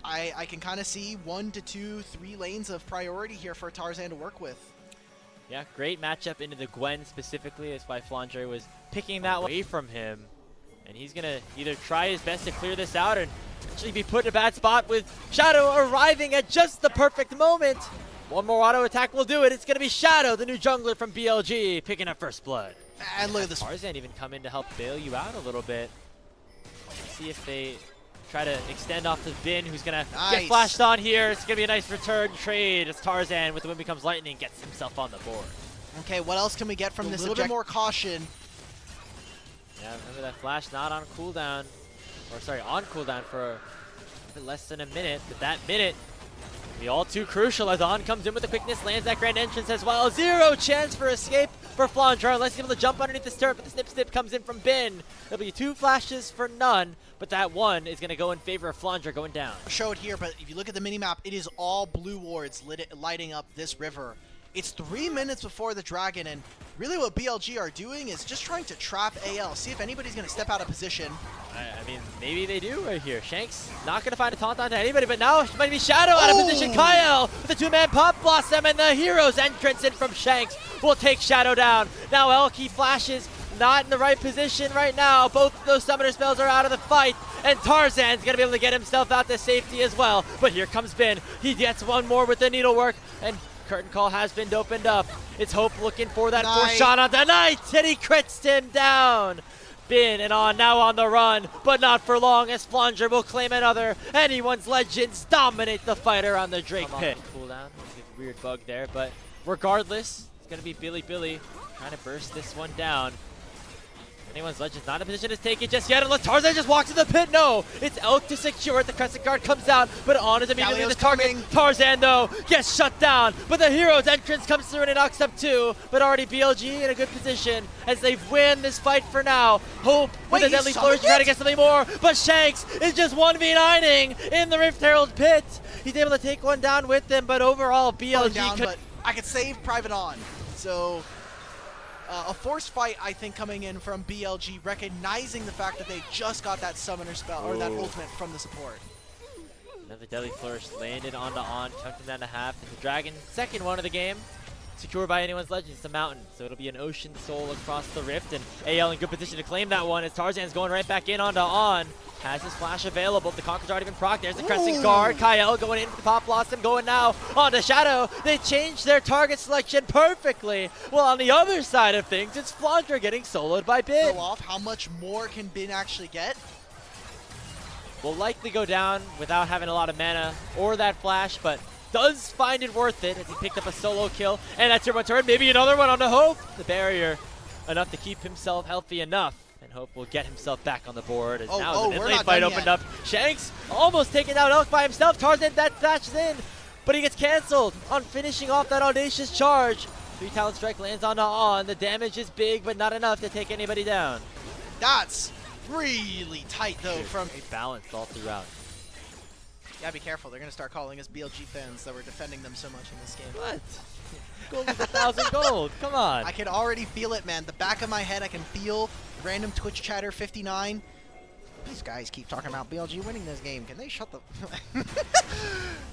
I can kind of see 1 to 2, 3 lanes of priority here for Tarzan to work with. Yeah, great matchup into the Gwen specifically. That's why Flandre was picking that away from him. And he's going to either try his best to clear this out and actually be put in a bad spot with Shadow arriving at just the perfect moment. One more auto attack will do it. It's going to be Shadow, the new jungler from BLG, picking up first blood. And look at this. Tarzan even come in to help bail you out a little bit. Let's see if they try to extend off the Bin, who's going to get flashed on here. It's going to be a nice return trade as Tarzan, with the Wind Becomes Lightning, gets himself on the board. Okay, what else can we get from this? A little bit more caution. Yeah, remember that flash not on cooldown, or sorry, on cooldown for a bit less than a minute, but that minute will be all too crucial as On comes in with the quickness, lands that grand entrance as well. Zero chance for escape for Flandre unless he's able to jump underneath this turret, but the snip snip comes in from Bin. There'll be 2 flashes for none, but that one is going to go in favor of Flandre going down. Showed here, but if you look at the minimap, it is all blue wards lighting up this river. It's 3 minutes before the dragon, and really what BLG are doing is just trying to trap AL, see if anybody's going to step out of position. I mean, maybe they do right here. Shanks not going to find a taunt onto anybody, but now it might be Shadow out of position. Kyle with the 2-man pop blossom, and the hero's entrance in from Shanks will take Shadow down. Now Elky flashes, not in the right position right now. Both of those summoner spells are out of the fight, and Tarzan's going to be able to get himself out to safety as well. But here comes Bin. He gets one more with the needlework, and curtain call has been opened up. It's Hope looking for that fourth shot on the night, and he crits him down. Bin and On now on the run, but not for long as Flandre will claim another. Anyone's Legends dominate the fighter on the Drake pit. Cooldown, a weird bug there, but regardless, it's going to be Bilibili trying to burst this one down. Anyone's Legends not in a position to take it just yet, unless Tarzan just walks to the pit. No, it's Elk to secure it. The Crescent Guard comes out, but On is immediately the target. Tarzan, though, gets shut down, but the hero's entrance comes through and it knocks up 2. But already BLG in a good position as they win this fight for now. Hope with a deadly flourish to try to get something more, but Shanks is just 1v9ing in the Rift Herald pit. He's able to take one down with them, but overall BLG but I could save Private On. So a forced fight, I think, coming in from BLG, recognizing the fact that they just got that summoner spell, or that ultimate from the support. Another deadly flourish landed onto On, chunked him down to half. And the dragon, second one of the game, secured by Anyone's Legends. It's a mountain, so it'll be an ocean soul across the rift, and AL in good position to claim that one as Tarzan's going right back in onto On. Has his flash available. The Conqueror's already been proc. There's the Crescent Guard. Kyle going in for the Pop Blossom, going now onto Shadow. They changed their target selection perfectly. Well, on the other side of things, it's Flandre getting soloed by Bin. Go off. How much more can Bin actually get? Will likely go down without having a lot of mana or that flash, but does find it worth it as he picked up a solo kill. And that's your one turn. Maybe another one onto Hope. The barrier enough to keep himself healthy enough. And Hope will get himself back on the board as now the mid-lane fight opened up. Shanks almost taking out Elk by himself. Tarzan that dashes in, but he gets canceled on finishing off that audacious charge. 3 talent strike lands onto On. The damage is big, but not enough to take anybody down. That's really tight, though. From balanced all throughout. Yeah, be careful. They're going to start calling us BLG fans that we're defending them so much in this game. What? Gold is 1,000 gold. Come on. I can already feel it, man. The back of my head, I can feel random Twitch chatter 59. These guys keep talking about BLG winning this game. Can they shut the...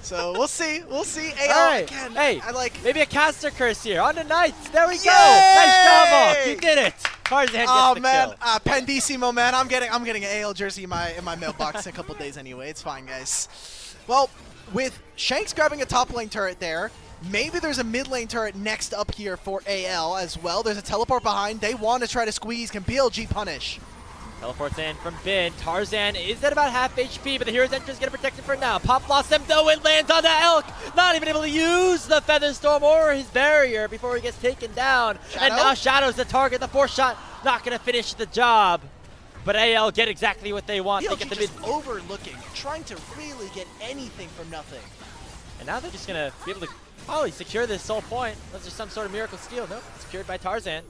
So, we'll see. We'll see. AL right. again. Hey, I like... maybe a caster curse here. On the Knights. There we go. Nice job, Hulk. You did it. Tarzan gets the man. kill. Pendissimo, man. I'm getting an AL jersey in my mailbox in a couple days anyway. It's fine, guys. Well, with Shanks grabbing a top lane turret there, maybe there's a mid lane turret next up here for AL as well. There's a teleport behind. They want to try to squeeze. Can BLG punish? Teleports in from Bin. Tarzan is at about half HP, but the hero's entrance is going to protect him for now. Pop Blossom, though, it lands on the Elk. Not even able to use the Feather Storm or his barrier before he gets taken down. Shadow? And now Shadow's the target. The 4th shot not going to finish the job. But AL get exactly what they want. BLG they get the just overlooking, trying to really get anything from nothing. And now they're just going to be able to probably secure this soul point. Unless there's some sort of miracle steal. Nope, secured by Tarzan.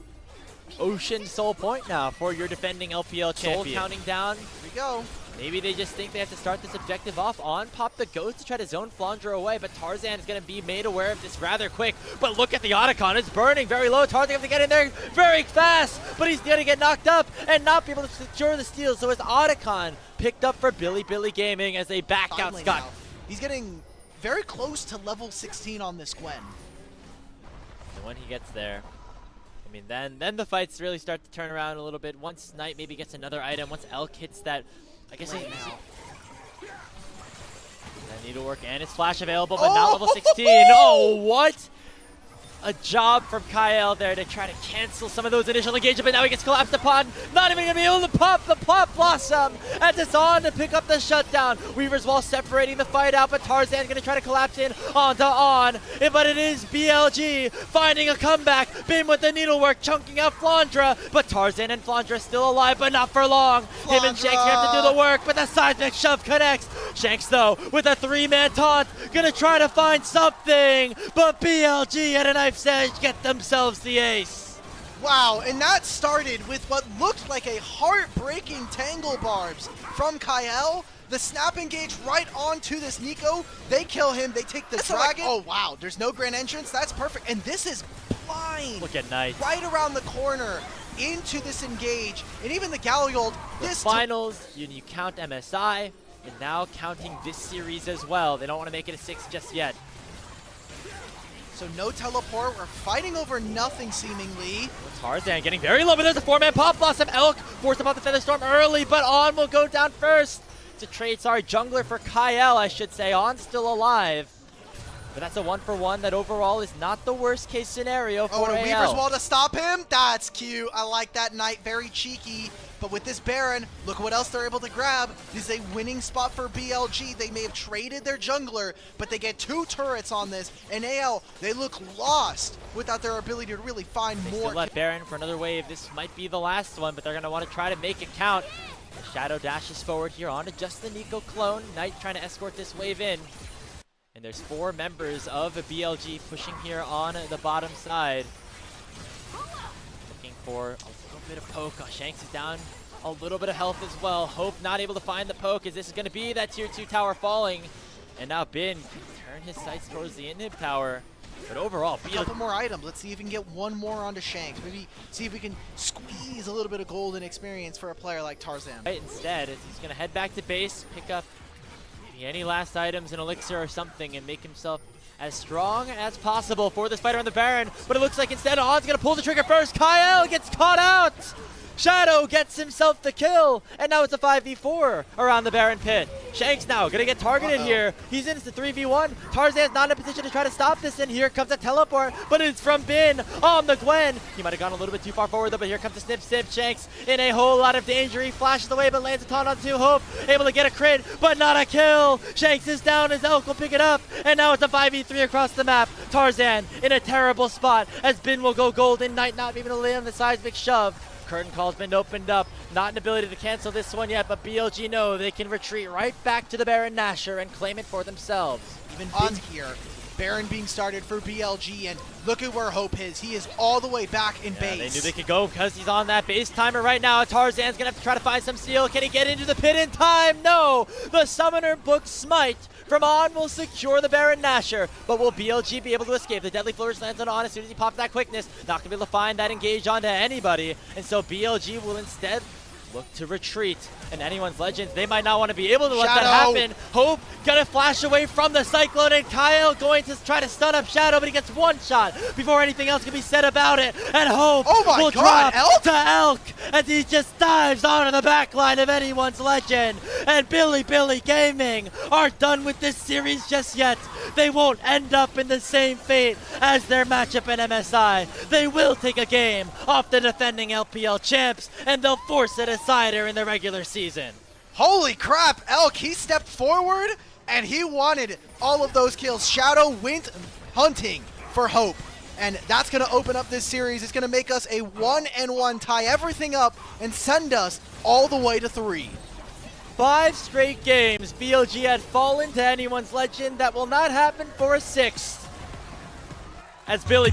Ocean soul point now for your defending LPL champion. Soul counting down. Here we go. Maybe they just think they have to start this objective off. On pop the Ghost to try to zone Flandre away, but Tarzan is going to be made aware of this rather quick. But look at the Otacon. It's burning very low. Tarzan has to get in there very fast, but he's going to get knocked up and not be able to secure the steal. So it's Otacon picked up for Bilibili Gaming as they back out Scott. He's getting very close to level 16 on this Gwen. And when he gets there, I mean, then the fights really start to turn around a little bit. Once Knight maybe gets another item, once Elk hits that, I guess Right now. that needlework and his flash available, but not level 16. Oh, what? A job from Kyle there to try to cancel some of those initial engagements, but now he gets collapsed upon. Not even going to be able to pop the Pop Blossom as it's on to pick up the shutdown. Weaver's Wall separating the fight out, but Tarzan's going to try to collapse in onto On. But it is BLG finding a comeback. Bim with the needlework, chunking out Flandra, but Tarzan and Flandra still alive, but not for long. Him and Shanks have to do the work, but the seismic shove connects. Shanks, though, with a 3-man taunt, going to try to find something, but BLG at a knife's edge get themselves the ace. Wow, and that started with what looked like a heartbreaking tangle barbs from Kyle. The snap engage right onto this Nico. They kill him, they take the dragon. Oh wow, there's no grand entrance, that's perfect. And this is blind. Look at Knight. Right around the corner into this engage. And even the Galiold, this finals, you count MSI, and now counting this series as well. They don't want to make it a 6 just yet. So no teleport, we're fighting over nothing seemingly. Tarzan getting very low, but there's a 4-man Pop Blossom. Elk forced him off the Featherstorm early, but On will go down first. It's a trade, jungler for Kyle, I should say. On's still alive. But that's a 1-for-1 that overall is not the worst case scenario for and a AL. Weaver's Wall to stop him. That's cute. I like that Knight. Very cheeky. But with this Baron, look what else they're able to grab. This is a winning spot for BLG. They may have traded their jungler, but they get 2 turrets on this. And AL, they look lost without their ability to really find They more. still let Baron for another wave. This might be the last one, but they're going to want to try to make it count. Shadow dashes forward here onto just the Nico clone. Knight trying to escort this wave in. And there's 4 members of BLG pushing here on the bottom side. Looking for a little bit of poke. Shanks is down a little bit of health as well. Hope not able to find the poke, as this is going to be that tier 2 tower falling. And now Bin can turn his sights towards the inhib tower. But overall, a couple more items. Let's see if we can get one more onto Shanks. Maybe see if we can squeeze a little bit of golden experience for a player like Tarzan. Right, instead, he's going to head back to base, pick up any last items, an elixir or something, and make himself as strong as possible for this fighter on the Baron. But it looks like instead On's going to pull the trigger first. Kyle gets caught out. Shadow gets himself the kill, and now it's a 5v4 around the Baron pit. Shanks now gonna get targeted here. He's in, it's a 3v1. Tarzan's not in a position to try to stop this, and here comes a teleport, but it's from Bin on the Gwen. He might have gone a little bit too far forward though, but here comes the snip. Shanks in a whole lot of danger. He flashes away, but lands a taunt onto Hope. Able to get a crit, but not a kill. Shanks is down, as Elk will pick it up, and now it's a 5v3 across the map. Tarzan in a terrible spot, as Bin will go golden. Knight not even able to land the seismic shove. Curtain call's been opened up. Not an ability to cancel this one yet, but BLG know they can retreat right back to the Baron Nashor and claim it for themselves. Even Bin's here. Baron being started for BLG, and look at where Hope is. He is all the way back in base. They knew they could go because he's on that base timer right now. Tarzan's going to have to try to find some steal. Can he get into the pit in time? No! The Summoner Book Smite from On will secure the Baron Nashor, but will BLG be able to escape? The Deadly Flourish lands on as soon as he pops that quickness. Not going to be able to find that engage onto anybody, and so BLG will instead look to retreat. And anyone's Legends, they might not want to be able to let that happen. Hope gonna flash away from the Cyclone, and Kyle going to try to stun up Shadow, but he gets one shot before anything else can be said about it. And Hope will drop to Elk as he just dives onto the back line of anyone's Legend. And Bilibili Gaming aren't done with this series just yet. They won't end up in the same fate as their matchup in MSI. They will take a game off the defending LPL champs, and they'll force a decider in the regular season. Holy crap, Elk, he stepped forward and he wanted all of those kills. Shadow went hunting for Hope, and that's going to open up this series. It's going to make us a 1-1, tie everything up, and send us all the way to 3. 5 straight games, BLG had fallen to anyone's Legend. That will not happen for a 6th. As Billy